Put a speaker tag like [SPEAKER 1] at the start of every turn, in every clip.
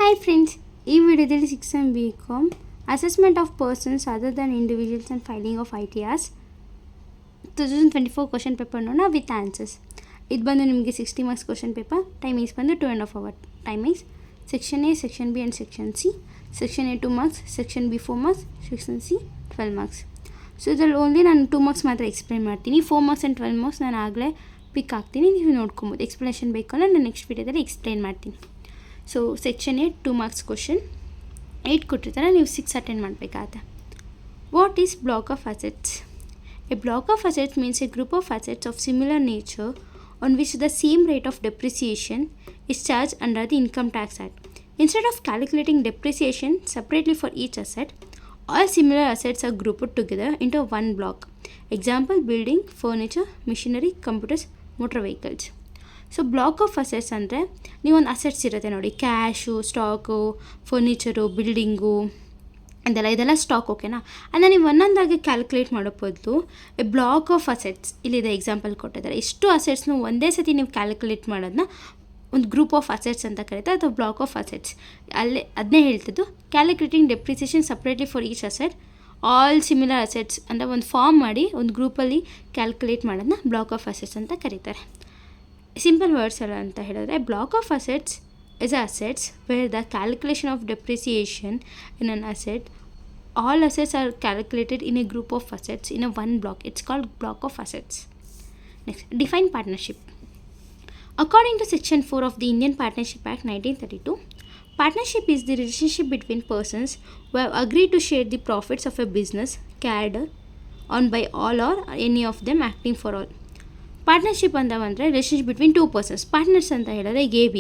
[SPEAKER 1] Hi friends, ಈ ವಿಡಿಯೋದಲ್ಲಿ 6M BCom assessment of persons other than individuals and filing of ITRs 2024 question paper ನೋಡೋಣ with answers. ಇದು ಬಂದು ನಿಮಗೆ 60 ಮಾರ್ಕ್ಸ್ ಕ್ವಶನ್ ಪೇಪರ್. ಟೈಮಿಂಗ್ಸ್ ಬಂದು 2.5 hour timings. Section A, section B and section C. Section A 2 marks, section B 4 marks, section C 12 marks. So ಇದರಲ್ಲಿ only ನಾನು 2 marks ಮಾತ್ರ explain ಮಾಡ್ತೀನಿ. 4 marks and 12 marks ನಾನು ಆಗಲೇ ಪಿಕ್ ಆಗ್ತೀನಿ, ನೀವು ನೋಡ್ಕೊಬೋದು. ಎಕ್ಸ್ಪ್ಲನೇಷನ್ ಬೇಕು ಅಂದರೆ ನಾನು ನೆಕ್ಸ್ಟ್ ವೀಡಿಯೋದಲ್ಲಿ ಎಕ್ಸ್ಪ್ಲೇನ್ ಮಾಡ್ತೀನಿ. So section A 2 marks question 8 ಕೊಟ್ಟಿರ್ತಾರೆ, ನೀವು 6 ಅಟೆಂಡ್ ಮಾಡಬೇಕಾಗತ್ತೆ. What is block of assets? A block of assets means a group of assets of similar nature on which the same rate of depreciation is charged under the Income Tax Act. Instead of calculating depreciation separately for each asset, all similar assets are grouped together into one block. Example: building, furniture, machinery, computers, motor vehicles. So block of assets ಅಂದರೆ ನೀವೊಂದು assets ಇರುತ್ತೆ ನೋಡಿ, cash, stock, furniture, building, ಇದೆಲ್ಲ stock, ಓಕೆನಾ? ಅದನ್ನು ನೀವು ಒಂದೊಂದಾಗಿ calculate ಮಾಡೋ ಬದಲು ಎ ಬ್ಲಾಕ್ ಆಫ್ ಅಸೆಟ್ಸ್ ಇಲ್ಲಿದೆ ಎಕ್ಸಾಂಪಲ್ ಕೊಟ್ಟಿದ್ದಾರೆ. ಇಷ್ಟು ಅಸೆಟ್ಸ್ನು ಒಂದೇ ಸತಿ ನೀವು ಕ್ಯಾಲ್ಕುಲೇಟ್ ಮಾಡೋದನ್ನ ಒಂದು ಗ್ರೂಪ್ ಆಫ್ ಅಸೆಟ್ಸ್ ಅಂತ ಕರೀತಾರೆ, ಅಥವಾ ಬ್ಲಾಕ್ ಆಫ್ ಅಸೆಟ್ಸ್. ಅದನ್ನೇ ಹೇಳ್ತಿದ್ದು. Calculating depreciation separately for each asset, all similar assets ಅಂತ ಒಂದು ಫಾರ್ಮ್ ಮಾಡಿ ಒಂದು ಗ್ರೂಪಲ್ಲಿ ಕ್ಯಾಲ್ಕುಲೇಟ್ ಮಾಡೋದನ್ನ ಬ್ಲಾಕ್ ಆಫ್ ಅಸೆಟ್ಸ್ ಅಂತ ಕರೀತಾರೆ. ಸಿಂಪಲ್ ವರ್ಡ್ಸ್ ಎಲ್ಲ ಅಂತ ಹೇಳಿದ್ರೆ, block of assets is assets where the calculation of depreciation in an asset, all assets are calculated in a group of assets in a one block. It's called block of assets. Next, define partnership. According to section 4 of the Indian Partnership Act 1932, partnership is the relationship between persons who have agreed to share the profits of a business carried on by all or any of them acting for all. Partnership ಅಂತ ಬಂದರೆ relationship between 2 persons. Partners ಅಂತ ಹೇಳಿದ್ರೆ AB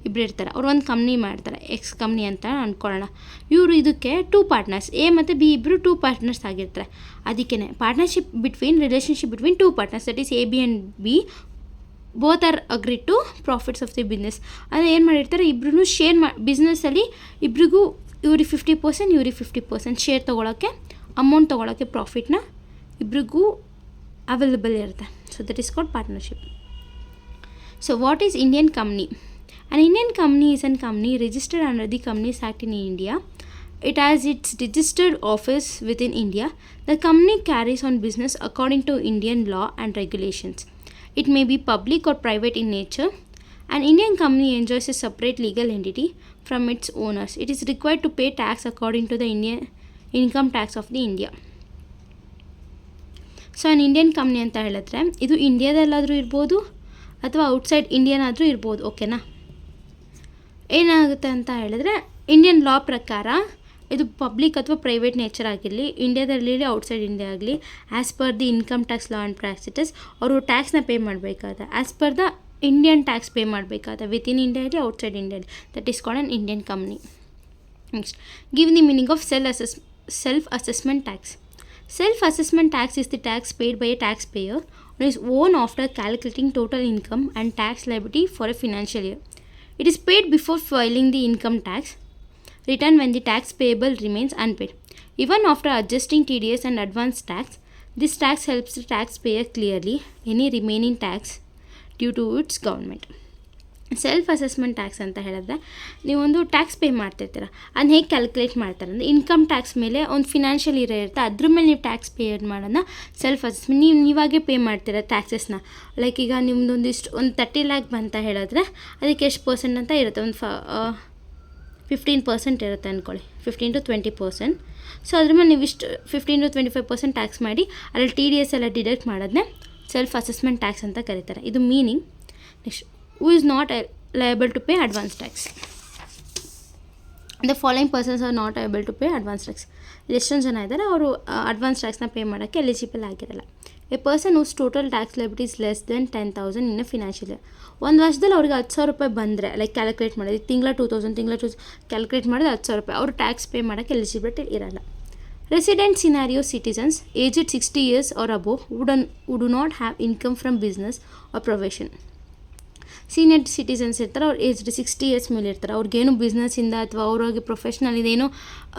[SPEAKER 1] ಇಬ್ಬರು ಇರ್ತಾರೆ, ಅವ್ರು ಒಂದು company ಮಾಡ್ತಾರೆ, X company ಅಂತ ಅಂದ್ಕೊಳ್ಳೋಣ. ಇವರು ಇದಕ್ಕೆ 2 partners, ಎ ಮತ್ತು ಬಿ ಇಬ್ಬರು 2 partners ಆಗಿರ್ತಾರೆ. ಅದಕ್ಕೇ partnership relationship between 2 partners, that is AB and B. Both are agree to profits of the business. ಅಂದರೆ ಏನು ಮಾಡಿರ್ತಾರೆ, ಇಬ್ಬರೂ ಶೇರ್ ಬಿಸ್ನೆಸ್ಸಲ್ಲಿ ಇಬ್ರಿಗೂ ಇವ್ರಿಗೆ 50%, ಇವ್ರಿಗೆ 50% ಶೇರ್ ತೊಗೊಳಕ್ಕೆ, ಅಮೌಂಟ್ ತೊಗೊಳಕ್ಕೆ ಪ್ರಾಫಿಟ್ನ ಇಬ್ರಿಗೂ ಅವೈಲೇಬಲ್ ಇರುತ್ತೆ. So that is called partnership. So what is Indian company? An Indian company is a company registered under the Companies Act in India. It has its registered office within India. The company carries on business according to Indian law and regulations. It may be public or private in nature. An Indian company enjoys a separate legal entity from its owners. It is required to pay tax according to the Indian income tax of the India. So an Indian company ಅಂತ ಹೇಳಿದ್ರೆ ಇದು ಇಂಡಿಯಾದಲ್ಲಾದರೂ ಇರ್ಬೋದು ಅಥವಾ outside Indian ಆದರೂ ಇರ್ಬೋದು, ಓಕೆನಾ? ಏನಾಗುತ್ತೆ ಅಂತ ಹೇಳಿದ್ರೆ, ಇಂಡಿಯನ್ ಲಾ ಪ್ರಕಾರ ಇದು ಪಬ್ಲಿಕ್ ಅಥವಾ ಪ್ರೈವೇಟ್ ನೇಚರ್ ಆಗಿರಲಿ, ಇಂಡಿಯಾದಲ್ಲಿ ಔಟ್ಸೈಡ್ ಇಂಡಿಯಾ ಆಗಲಿ, as per the income tax law and practices ಅವರು ಟ್ಯಾಕ್ಸ್ನ ಪೇ ಮಾಡಬೇಕಾದ, as per the Indian tax pay ಮಾಡಬೇಕಾದ, ವಿತಿನ್ ಇಂಡಿಯಾ ಇರಲಿ ಔಟ್ಸೈಡ್ ಇಂಡಿಯಾ ಇರಲಿ. That is called an Indian company. Next, give the meaning of self assessment tax. Self-assessment tax is the tax paid by a taxpayer on his own after calculating total income and tax liability for a financial year. It is paid before filing the income tax return when the tax payable remains unpaid. Even after adjusting TDS and advance tax, this tax helps the taxpayer clearly any remaining tax due to its government. Self assessment tax ಅಂತ ಹೇಳಿದ್ರೆ, ನೀವೊಂದು tax pay ಮಾಡ್ತಿರ್ತೀರ, ಅದನ್ನ ಹೇಗೆ calculate ಮಾಡ್ತಾರೆ ಅಂದರೆ, income tax ಮೇಲೆ ಒಂದು financial year ಇರುತ್ತೆ, ಅದ್ರ ಮೇಲೆ ನೀವು ಟ್ಯಾಕ್ಸ್ ಪೇ ಮಾಡೋದನ್ನ ಸೆಲ್ಫ್ ಅಸೆಸ್ಮೆಂಟ್. ನೀವಾಗೇ ಪೇ ಮಾಡ್ತೀರ ಟ್ಯಾಕ್ಸಸ್ನ. ಲೈಕ್ ಈಗ ನಿಮ್ಮದೊಂದಿಷ್ಟು ಒಂದು 30 lakh ಬಂತ ಹೇಳಿದ್ರೆ ಅದಕ್ಕೆ ಎಷ್ಟು ಪರ್ಸೆಂಟ್ ಅಂತ ಇರುತ್ತೆ, ಒಂದು 15% ಇರುತ್ತೆ ಅಂದ್ಕೊಳ್ಳಿ, 15 to 20%. ಸೊ ಅದ್ರ ಮೇಲೆ ನೀವು ಇಷ್ಟು 15 to 25% ಟ್ಯಾಕ್ಸ್ ಮಾಡಿ ಅದ್ರಲ್ಲಿ TDS ಎಲ್ಲ ಡಿಡಕ್ಟ್ ಮಾಡೋದನ್ನೇ ಸೆಲ್ಫ್ ಅಸೆಸ್ಮೆಂಟ್ ಟ್ಯಾಕ್ಸ್ ಅಂತ ಕರೀತಾರೆ. ಇದು meaning. Next, who is not liable to pay advance tax? The following persons are not able to pay advance tax. ಎಷ್ಟೊಂದು ಜನ ಇದ್ದಾರೆ ಅವರು ಅಡ್ವಾನ್ಸ್ ಟ್ಯಾಕ್ಸ್ನ ಪೇ ಮಾಡೋಕ್ಕೆ ಎಲಿಜಿಬಲ್ ಆಗಿರಲ್ಲ. A person whose total tax liability is less than 10,000 in a financial year. ಒಂದು ವರ್ಷದಲ್ಲಿ ಅವ್ರಿಗೆ 10,000 ರೂಪಾಯಿ ಬಂದರೆ, ಲೈಕ್ ಕ್ಯಾಲ್ಕುಲೇಟ್ ಮಾಡೋದು ತಿಂಗಳ 2,000 ಕ್ಯಾಲ್ಕುಲೇಟ್ ಮಾಡಿದ್ರೆ 10,000 ರೂಪಾಯಿ ಅವರು ಟ್ಯಾಕ್ಸ್ ಪೇ ಮಾಡೋಕ್ಕೆ ಎಲಿಜಿಬಿಲಿಟಿ ಇರಲ್ಲ. Resident scenario citizens aged 60 years or above who do not have income from business or profession. Senior citizens ಇರ್ತಾರೆ, ಅವ್ರು ಏಜ್ಡ್ 60 years ಮೇಲೆ ಇರ್ತಾರೆ, ಅವ್ರಿಗೇನು ಬಿಸ್ನೆಸ್ಸಿಂದ ಅಥವಾ ಅವ್ರಿಗೆ ಪ್ರೊಫೆಷ್ನಲ್ ಇದೇನು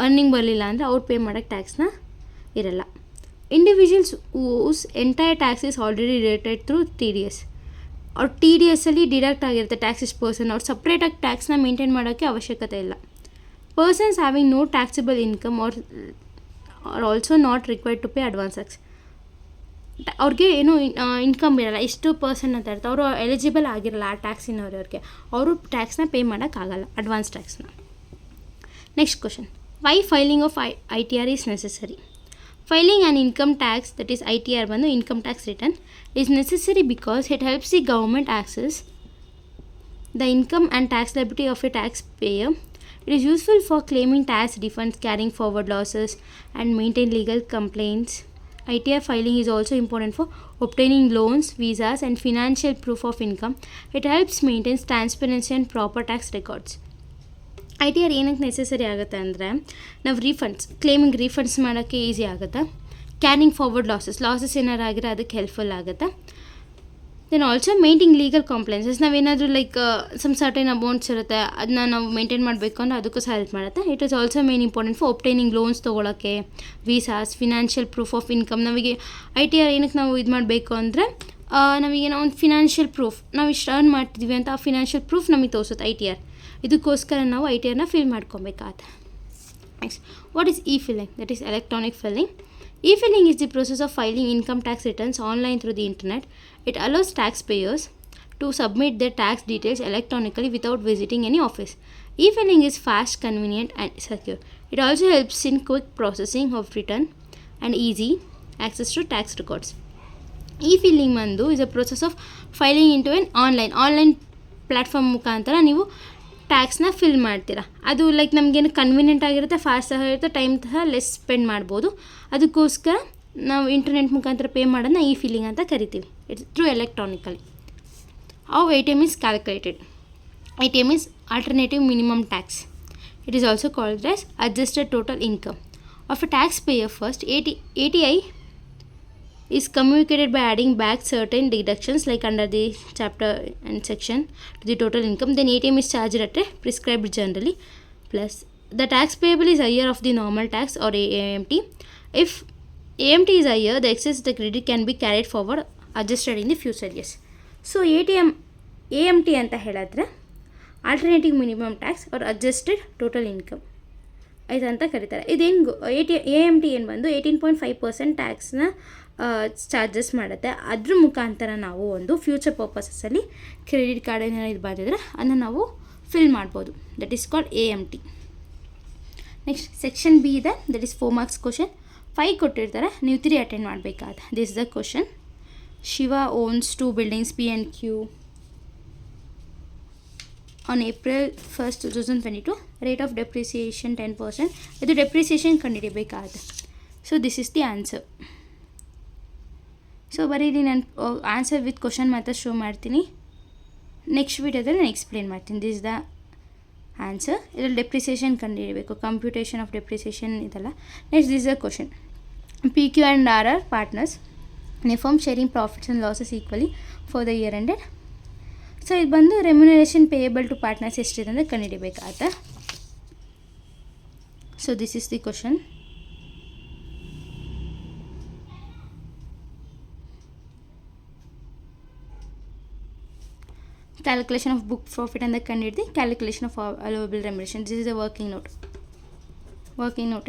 [SPEAKER 1] ಅರ್ನಿಂಗ್ ಬರಲಿಲ್ಲ ಅಂದರೆ ಅವ್ರು ಪೇ ಮಾಡೋಕ್ಕೆ ಟ್ಯಾಕ್ಸ್ನ ಇರಲ್ಲ. Individuals whose entire tax is already related through TDS. ಅವ್ರು ಟಿ ಡಿ ಎಸ್ಸಲ್ಲಿ ಡಿಡಕ್ಟ್ ಆಗಿರುತ್ತೆ ಟ್ಯಾಕ್ಸ್ ಇಷ್ಟು ಪರ್ಸನ್. ಅವ್ರು ಸಪ್ರೇಟಾಗಿ ಟ್ಯಾಕ್ಸ್ನ ಮೇಂಟೈನ್ ಮಾಡೋಕ್ಕೆ ಅವಶ್ಯಕತೆ ಇಲ್ಲ. Persons having no taxable income are also not required to pay advance tax. ಅವ್ರಿಗೆ ಏನು ಇನ್ಕಮ್ ಇರಲ್ಲ, ಎಷ್ಟು ಪರ್ಸನ್ ಅಂತ ಇರುತ್ತೆ, ಅವರು ಎಲಿಜಿಬಲ್ ಆಗಿರಲ್ಲ ಆ ಟ್ಯಾಕ್ಸಿನವ್ರಿಗೆ, ಅವರು ಟ್ಯಾಕ್ಸ್ನ ಪೇ ಮಾಡೋಕ್ಕಾಗಲ್ಲ, ಅಡ್ವಾನ್ಸ್ ಟ್ಯಾಕ್ಸ್ನ. Next question, why filing of I T R is necessary? Filing an income tax, that is I T R ಬಂದು income tax return, is necessary because it helps the government assess the income and tax liability of a tax payer. It is useful for claiming tax refunds, carrying forward losses, and maintain legal complaints. ITR filing is also important for obtaining loans, visas, and financial proof of income. It helps maintain transparency and proper tax records. ITR ಏನಕ್ಕೆ necessary ಆಗುತ್ತೆ ಅಂದರೆ, ನಾವು claiming ರೀಫಂಡ್ಸ್ ಮಾಡೋಕ್ಕೆ easy ಆಗುತ್ತೆ. Carrying forward losses ಏನಾರು ಆಗಿರೋ ಅದಕ್ಕೆ helpful ಆಗುತ್ತೆ. Then also maintain legal complaints, ನಾವೇನಾದರೂ ಲೈಕ್ ಸಮ್ ಸರ್ಟೈನ್ ಅಮೌಂಟ್ಸ್ ಇರುತ್ತೆ, ಅದನ್ನ ನಾವು ಮೇಂಟೈನ್ ಮಾಡಬೇಕು ಅಂದರೆ ಅದಕ್ಕೂ ಸಹ ಹೆಲ್ಪ್ ಮಾಡುತ್ತೆ. It is also main important for obtaining loans ತೊಗೊಳಕ್ಕೆ, visas, financial proof of income. ನಮಗೆ ಐ ಟಿ ಆರ್ ಏನಕ್ಕೆ ನಾವು ಇದು ಮಾಡಬೇಕು ಅಂದರೆ, ನಮಗೇನೋ ಒಂದು ಫಿನಾನ್ಷಿಯಲ್ ಪ್ರೂಫ್, ನಾವು ಇಷ್ಟು ಅರ್ನ್ ಮಾಡ್ತಿದ್ವಿ ಅಂತ ಆ ಫಿನಾನ್ಷಿಯಲ್ ಪ್ರೂಫ್ ನಮಗೆ ತೋರಿಸುತ್ತೆ ಐ ಟಿ ಆರ್. ಇದಕ್ಕೋಸ್ಕರ ನಾವು ಐ ಟಿ ಆರ್ನ ಫಿಲ್ ಮಾಡ್ಕೊಬೇಕಾಗತ್ತೆ. Next, what is E filing? That is electronic filing. E-filing is the process of filing income tax returns online through the internet. It allows taxpayers to submit their tax details electronically without visiting any office. E-filing is fast, convenient, and secure. It also helps in quick processing of return and easy access to tax records. E-filing mandu is a process of filing into an online platform ಮುಖಾಂತರ ನೀವು ಟ್ಯಾಕ್ಸ್ನ fill ಮಾಡ್ತೀರಾ. ಅದು like ನಮಗೇನು convenient ಆಗಿರುತ್ತೆ, fast ಸಹ ಇರುತ್ತೆ, time ಸಹ less spend ಮಾಡ್ಬೋದು. ಅದಕ್ಕೋಸ್ಕರ ನಾವು ಇಂಟರ್ನೆಟ್ ಮುಖಾಂತರ ಪೇ ಮಾಡೋದನ್ನ ಇ ಫಿಲ್ಲಿಂಗ್ ಅಂತ ಕರಿತೀವಿ. It's through electronically. How A T M is calculated? A T M is alternative minimum tax. It is also called as adjusted total income of a tax pair. First A T I is communicated by adding back certain deductions like under the chapter and section to the total income. Then ATM is charged at a prescribed generally, plus the tax payable is higher of the normal tax or AMT. If AMT is higher, the excess the credit can be carried forward adjusted in the future years. So AMT ಅಂತ ಹೇಳಿದ್ರೆ alternative minimum tax or adjusted total income ಆಯ್ತು ಅಂತ ಕರೀತಾರೆ. ಇದೇನು AMT ಏನು ಬಂದು 18.5% ಟ್ಯಾಕ್ಸ್ನ charges ಮಾಡುತ್ತೆ. ಅದ್ರ ಮುಖಾಂತರ ನಾವು ಒಂದು ಫ್ಯೂಚರ್ ಪರ್ಪಸಸ್ಸಲ್ಲಿ ಕ್ರೆಡಿಟ್ ಕಾರ್ಡ್ ಏನಾರು ಇದು ಬಂದಿದ್ರೆ ಅದನ್ನು ನಾವು ಫಿಲ್ ಮಾಡ್ಬೋದು. That is called AMT. Next section B ಇದೆ, ದಟ್ ಈಸ್ 4 ಮಾರ್ಕ್ಸ್ ಕ್ವಶನ್. 5 ಕೊಟ್ಟಿರ್ತಾರೆ, ನೀವು 3 ಅಟೆಂಡ್ ಮಾಡಬೇಕಾದ. This is the question. Shiva owns 2 buildings P and Q on April 1st, 2022. Rate of depreciation 10%. ಇದು ಡೆಪ್ರಿಸಿಯೇಷನ್ ಕಂಡುಹಿಡಿಯಬೇಕಾಗುತ್ತೆ. So this is the answer. So ಬರೀ ನಾನು answer with question ಮಾತ್ರ show ಮಾಡ್ತೀನಿ. Next ವೀಡಿಯೋದಲ್ಲಿ ನಾನು ಎಕ್ಸ್ಪ್ಲೇನ್ ಮಾಡ್ತೀನಿ. This the answer. ಇದರಲ್ಲಿ ಡೆಪ್ರಿಸಿಯೇಷನ್ ಕಂಡುಹಿಡಬೇಕು, ಕಂಪ್ಯೂಟೇಷನ್ ಆಫ್ ಡೆಪ್ರಿಸಿಯೇಷನ್ ಇದೆಲ್ಲ. Next this the question. PQ and R are partners in a firm sharing profits and losses equally for the year ended. So ಇದು ಬಂದು remuneration payable to partners ಎಷ್ಟಿದೆ ಅಂದರೆ ಕಂಡುಹಿಡಬೇಕಾಗತ್ತೆ. So this is the question. Calculation of book profit and the ಕಂಡಿಡ್ದು calculation of allowable remuneration. This is a working note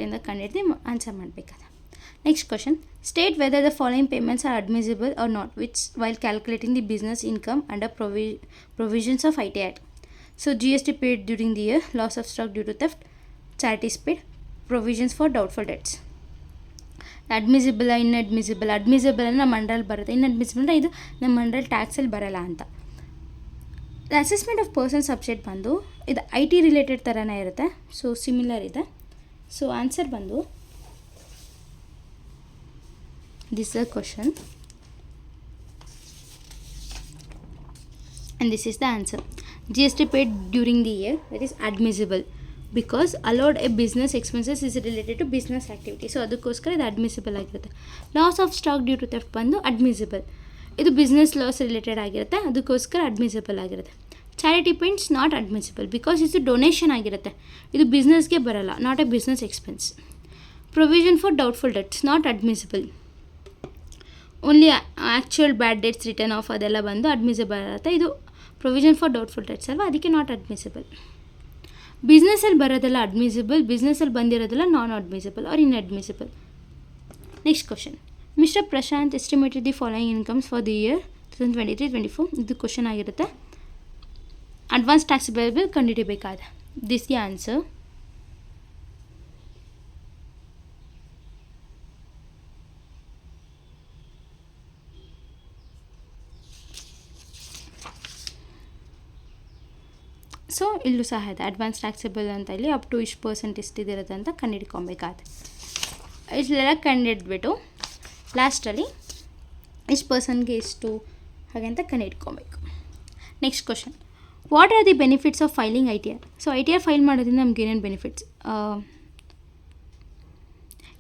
[SPEAKER 1] ಇಂದ ಕಂಡಿಡ್ದು answer ಮಾಡಬೇಕಾದ. Next question. State whether the following payments are admissible or not which while calculating the business income under provisions of IT Act. So GST paid during the year, loss of stock due to theft, charities paid, provisions for doubtful debts. Admissible, inadmissible. Admissible ಅಂದರೆ ನಮ್ಮ ಅಂಡರಲ್ಲಿ ಬರುತ್ತೆ, inadmissible ಅಂದರೆ ಇದು ನಮ್ಮ ಅಂಡರಲ್ಲಿ ಟ್ಯಾಕ್ಸಲ್ಲಿ ಬರೋಲ್ಲ ಅಂತ. Assessment of person subject ಬಂದು ಇದು IT ರಿಲೇಟೆಡ್ ಥರನೇ ಇರುತ್ತೆ. ಸೊ ಸಿಮಿಲರ್ ಇದೆ. ಸೊ ಆನ್ಸರ್ ಬಂದು this is the question and this is the answer. GST paid during the year, that is admissible because allowed a business expenses is related to business activity. So ಅದಕ್ಕೋಸ್ಕರ ಇದು admissible ಆಗಿರುತ್ತೆ. Loss of stock due to theft ಬಂದು admissible, ಇದು business loss related ಆಗಿರುತ್ತೆ, ಅದಕ್ಕೋಸ್ಕರ admissible ಆಗಿರುತ್ತೆ. Charity payments not admissible because ಇದು donation ಆಗಿರುತ್ತೆ, ಇದು ಬಿಸ್ನೆಸ್ಗೆ ಬರಲ್ಲ, not a business expense. Provision for doubtful debts not admissible. Only actual bad debts return of ಅದೆಲ್ಲ ಬಂದು ಅಡ್ಮಿಸಿಬಲ್ ಆಗುತ್ತೆ. ಇದು ಪ್ರೊವಿಷನ್ ಫಾರ್ ಡೌಟ್ಫುಲ್ ಡೇಟ್ಸ್ ಅಲ್ವಾ, ಅದಕ್ಕೆ ನಾಟ್ ಅಡ್ಮಿಸಿಬಲ್. ಬಿಸ್ನೆಸ್ಸಲ್ಲಿ ಬರೋದೆಲ್ಲ ಅಡ್ಮಿಸಿಬಲ್, ಬಿಸ್ನೆಸ್ಸಲ್ಲಿ ಬಂದಿರೋದೆಲ್ಲ non admissible or inadmissible. Next question, mister Prashant estimated the following incomes for the year 2023-24. ಇದು ಕ್ವಶನ್ ಆಗಿರುತ್ತೆ. ಅಡ್ವಾನ್ಸ್ ಟ್ಯಾಕ್ಸಬಲ್ ಕಂಡುಹಿಡಿಬೇಕಾದ ದಿಸ್ ದಿ ಆನ್ಸರ್. ಸೊ ಇಲ್ಲೂ ಸಹ ಇದೆ ಅಡ್ವಾನ್ಸ್ ಟ್ಯಾಕ್ಸಬಲ್ ಅಂತ ಇಲ್ಲಿ ಅಪ್ ಟು ಇಷ್ಟು ಪರ್ಸೆಂಟ್ ಎಷ್ಟಿದಿರುತ್ತೆ ಅಂತ ಕಂಡುಹಿಡ್ಕೊಬೇಕಾದ್ರೆ ಇಷ್ಟೆಲ್ಲ ಕಂಡುಹಿಡ್ಬಿಟ್ಟು ಲಾಸ್ಟಲ್ಲಿ ಇಷ್ಟು ಪರ್ಸನ್ಗೆ ಎಷ್ಟು ಹಾಗೆ ಅಂತ ಕಂಡುಹಿಡ್ಕೊಬೇಕು. Next question, what are the benefits of filing ITR? So ITR file ಮಾಡೋದ್ರಿಂದ ನಮ್ಗೆ ಏನೇನು ಬೆನಿಫಿಟ್ಸ್?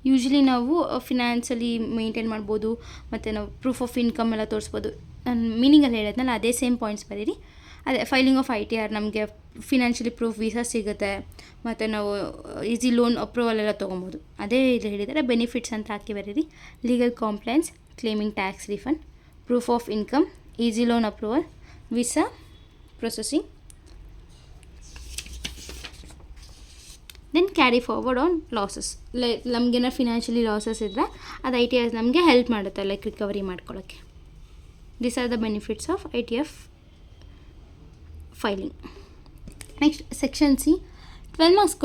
[SPEAKER 1] ಯೂಶ್ವಲಿ ನಾವು ಫಿನಾನ್ಸಲ್ಲಿ ಮೇಂಟೈನ್ ಮಾಡ್ಬೋದು, ಮತ್ತು ನಾವು ಪ್ರೂಫ್ ಆಫ್ ಇನ್ಕಮ್ ಎಲ್ಲ ತೋರಿಸ್ಬೋದು. ನಾನು ಮೀನಿಂಗಲ್ಲಿ ಹೇಳಿದ್ನಲ್ಲ ಅದೇ ಸೇಮ್ ಪಾಯಿಂಟ್ಸ್ ಬರೀರಿ. ಅದೇ ಫೈಲಿಂಗ್ ಆಫ್ ITR ನಮಗೆ ಫಿನಾನ್ಷಿಯಲಿ ಪ್ರೂಫ್ ವೀಸಾ ಸಿಗುತ್ತೆ, ಮತ್ತು ನಾವು ಈಸಿ ಲೋನ್ ಅಪ್ರೂವಲ್ ಎಲ್ಲ ತೊಗೊಬೋದು. ಅದೇ ಇದು ಹೇಳಿದರೆ ಬೆನಿಫಿಟ್ಸ್ ಅಂತ ಹಾಕಿ ಬರೀರಿ. Legal compliance, claiming tax refund, proof of income, easy loan approval, visa processing, then carry forward on losses. ನಮಗೇನಾರು ಫಿನಾನ್ಷಿಯಲಿ ಲಾಸಸ್ ಇದ್ದರೆ ಅದು ITR ನಮಗೆ ಹೆಲ್ಪ್ ಮಾಡುತ್ತೆ ಲೈಕ್ ರಿಕವರಿ ಮಾಡ್ಕೊಳ್ಳೋಕ್ಕೆ. These are the benefits of ITF filing. Next section C, 12 marks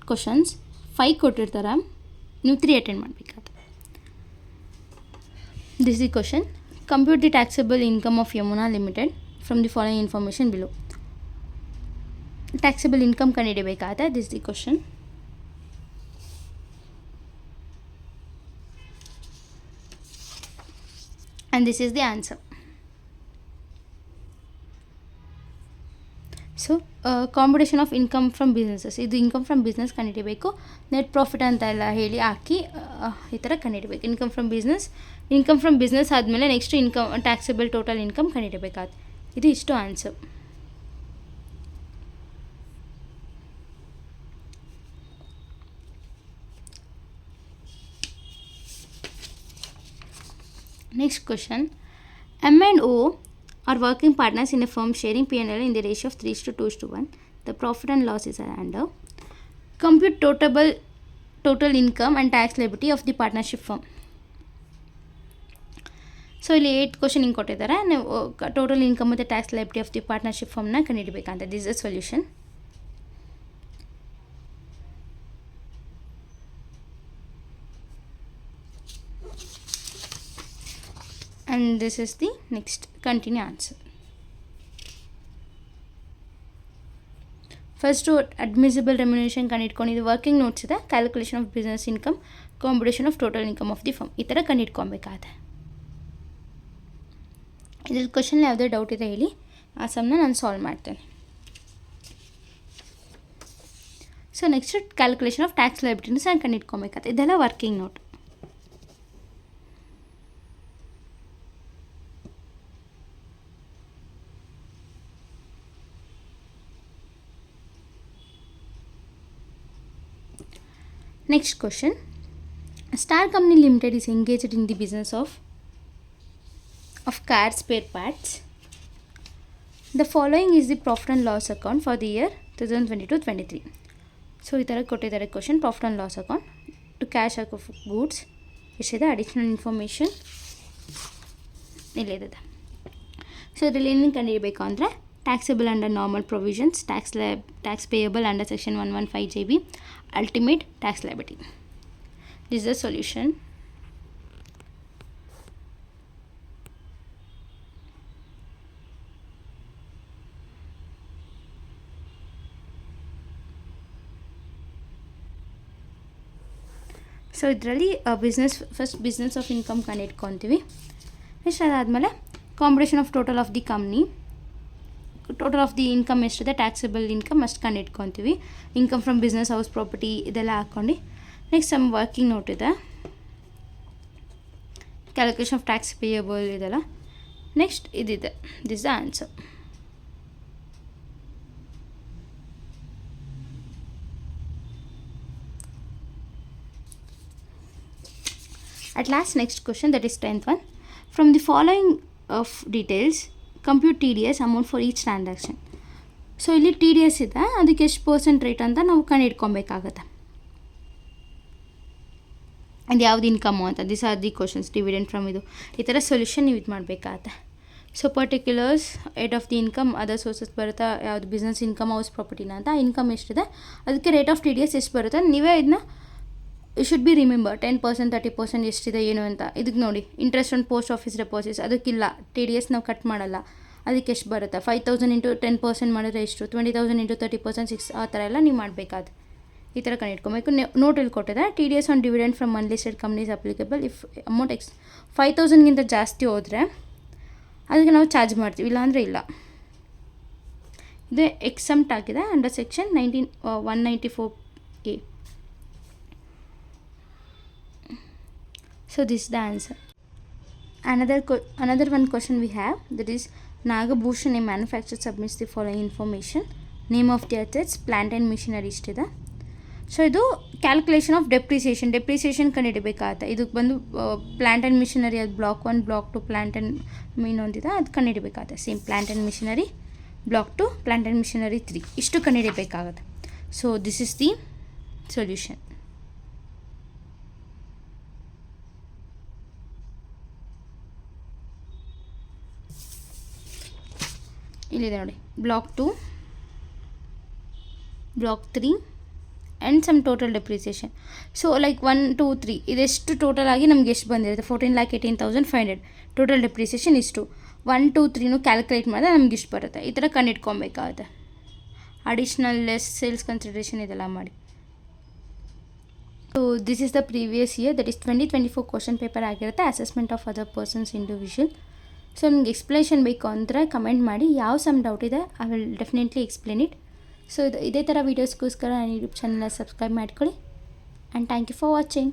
[SPEAKER 1] questions 5 ಕೊಟ್ಟಿರ್ತಾರೆ, ನೀವು 3 attend ಮಾಡಬೇಕಾದ್ರೆ. This the question, compute the taxable income of Yamuna limited from the following information below. Taxable income ಕಂಡುಹಿಡಿಬೇಕಾದ್ರೆ this the question. And this is the answer. So combination of income from businesses, ಇದು income from business ಕಂಡುಹಿಡಿಬೇಕು. Net profit ಅಂತ ಎಲ್ಲ ಹೇಳಿ ಹಾಕಿ ಈ ಥರ ಕಂಡುಹಿಡಿಬೇಕು. Income from business ಆದಮೇಲೆ next income taxable total income ಕಂಡುಹಿಡಿಬೇಕಾದ. ಇದು ಇಷ್ಟು answer. Next question, M and O are working partners in a firm sharing P&L in the ratio of 3:2:1. The profit and loss is under. Compute total income and tax liability of the partnership firm. So ಇಲ್ಲಿ 8 question ಹಿಂಗೆ ಕೊಟ್ಟಿದ್ದಾರೆ. ನೀವು total income ಮತ್ತು tax liability of the partnership ಫರ್ಮ್ನ ಕಂಡುಹಿಡಬೇಕಂತ. This is a solution. And this is the next continue answer. First admissible remuneration ಕಂಡುಹಿಡ್ಕೊಂಡಿದ್ದು working notes ಇದೆ. Calculation of business income, combination of total income of the firm, ಈ ಥರ ಕಂಡುಹಿಡ್ಕೊಬೇಕಾದ್ರೆ. ಇದ್ರಲ್ಲಿ question ಯಾವುದೇ doubt ಇದೆ ಹೇಳಿ, ಆ ಸಮ್ನ ನಾನು ಸಾಲ್ವ್ ಮಾಡ್ತೇನೆ. So next calculation of tax ಲೈಬಿಲಿಟಿನ ಸಹ ಕಂಡುಹಿಡ್ಕೊಬೇಕಾದ್ರೆ. ಇದೆಲ್ಲ working note. Next question, Star Company Limited is engaged in the business of car spare parts. The following is the profit and loss account for the year 2022-23. So ಈ ಥರ ಕೊಟ್ಟಿದ್ದಾರೆ question. Profit and loss account to cost of goods ಎಷ್ಟಿದೆ, additional information ಇಲ್ಲಿದೆ. So ಇದರಲ್ಲಿ ಏನೇನು ಕಂಡುಹಿಡಬೇಕು ಅಂದರೆ taxable under normal provisions, tax payable under section 115 JB, ultimate tax liability. This is the solution. So ಇದರಲ್ಲಿ ಬಿಸ್ನೆಸ್ ಆಫ್ ಇನ್ಕಮ್ ಕಂಡುಹಿಡ್ಕೊತೀವಿ. Next ಅದಾದಮೇಲೆ combination of total of the company, total of the income ಎಷ್ಟಿದೆ, taxable income ಅಷ್ಟು ಕಂಡುಹಿಡ್ಕೊತೀವಿ. Income from business, house property ಇದೆಲ್ಲ ಹಾಕ್ಕೊಂಡು next some working note ಇದೆ, calculation of tax payable ಇದೆಲ್ಲ. ನೆಕ್ಸ್ಟ್ ಇದಿದೆ, this the answer. At last, next question, that is 10th one. From the following of details compute T D S amount for each transaction. So ಇಲ್ಲಿ T D S ಇದೆ, ಅದಕ್ಕೆ ಎಷ್ಟು percent rate ಅಂತ ನಾವು ಕಂಡುಹಿಡ್ಕೊಬೇಕಾಗತ್ತೆ. ಅದು ಯಾವ್ದು income ಅಂತ. This are the questions. Dividend from ಇದು ಈ ಥರ ಸೊಲ್ಯೂಷನ್ ನೀವು ಇದು ಮಾಡಬೇಕಾಗತ್ತೆ. So particulars rate of the income other sources ಬರುತ್ತಾ, ಯಾವುದು ಬಿಸ್ನೆಸ್ ಇನ್ಕಮ್ ಹೌಸ್ ಪ್ರಾಪರ್ಟಿನ ಅಂತ. ಇನ್ಕಮ್ ಎಷ್ಟಿದೆ ಅದಕ್ಕೆ rate of T D S ಎಷ್ಟು ಬರುತ್ತೆ ನೀವೇ ಇದನ್ನ ಯು ಶುಡ್ ಬಿ ರಿಮೆಂಬರ್. 10% 30% ಎಷ್ಟಿದೆ ಏನು ಅಂತ. ಇದಕ್ಕೆ ನೋಡಿ interest on post office deposits ಅದಕ್ಕಿಲ್ಲ, ಟಿ ಡಿ ಎಸ್ ನಾವು ಕಟ್ ಮಾಡಲ್ಲ. ಅದಕ್ಕೆ ಎಷ್ಟು ಬರುತ್ತೆ 5000 ಇಂಟು 10% ಮಾಡಿದ್ರೆ ಎಷ್ಟು, 20,000 ಇಂಟು 30% 6 ಆ ಥರ ಎಲ್ಲ ನೀವು ಮಾಡಬೇಕಾದ್ರೆ ಈ ಥರ ಕಂಡಿಟ್ಕೊಬೇಕು. ನೋಟಲ್ಲಿ ಕೊಟ್ಟಿದೆ T D S on dividend from unlisted companies applicable if amount 5,000ಗಿಂತ ಜಾಸ್ತಿ ಹೋದರೆ ಅದಕ್ಕೆ ನಾವು ಚಾರ್ಜ್ ಮಾಡ್ತೀವಿ, ಇಲ್ಲ ಅಂದರೆ ಇಲ್ಲ. ಇದು ಎಕ್ಸಮ್ಟ್ ಆಗಿದೆ under section 194A. So this is the answer. Another one question we have, that is Nagabhushan, a manufacturer, submits the following information: name of the assets, plant and machinery ಇಷ್ಟಿದೆ. So ಇದು calculation of depreciation ಕಂಡುಹಿಡಬೇಕಾಗತ್ತೆ. ಇದಕ್ಕೆ ಬಂದು plant and machinery ಅದು block 1 block 2 plant and ಇನ್ನೊಂದಿದೆ ಅದು ಕಂಡುಹಿಡಬೇಕಾಗತ್ತೆ. Same plant and machinery block 2 plant and machinery 3 ಇಷ್ಟು ಕಂಡುಹಿಡಬೇಕಾಗತ್ತೆ. So this is the solution. ಇಲ್ಲಿದೆ ನೋಡಿ, block 2 block 3 and sum total depreciation. So like 1 2 3 ಇದೆಷ್ಟು ಟೋಟಲ್ ಆಗಿ ನಮ್ಗೆ ಎಷ್ಟು ಬಂದಿರುತ್ತೆ 14,18,500. ಟೋಟಲ್ ಡೆಪ್ರಿಸಿಯೇಷನ್ ಇಷ್ಟು. 1 2 3 ಕ್ಯಾಲ್ಕುಲೇಟ್ ಮಾಡಿದ್ರೆ ನಮ್ಗೆ ಇಷ್ಟು ಬರುತ್ತೆ. ಈ ಥರ ಕಂಡಿಟ್ಕೊಬೇಕಾಗುತ್ತೆ. ಅಡಿಷ್ನಲ್ ಲೆಸ್ ಸೇಲ್ಸ್ ಕನ್ಸಿಡರೇಷನ್ ಇದೆಲ್ಲ ಮಾಡಿ. So this is the previous year, that is 2024 question paper ಆಗಿರುತ್ತೆ. Assessment of other persons individual. So ನಿಮ್ಗೆ ಎಕ್ಸ್ಪ್ಲೇಷನ್ ಬೇಕು ಅಂದರೆ ಕಮೆಂಟ್ ಮಾಡಿ. ಯಾವ ಸಮ್ ಡೌಟ್ ಇದೆ I will definitely explain it. So ಇದೇ ಥರ ವೀಡಿಯೋಸ್ಗೋಸ್ಕರ ನನ್ನ ಯೂಟ್ಯೂಬ್ ಚಾನಲ್ನ ಸಬ್ಸ್ಕ್ರೈಬ್ ಮಾಡ್ಕೊಳ್ಳಿ. And thank you for watching.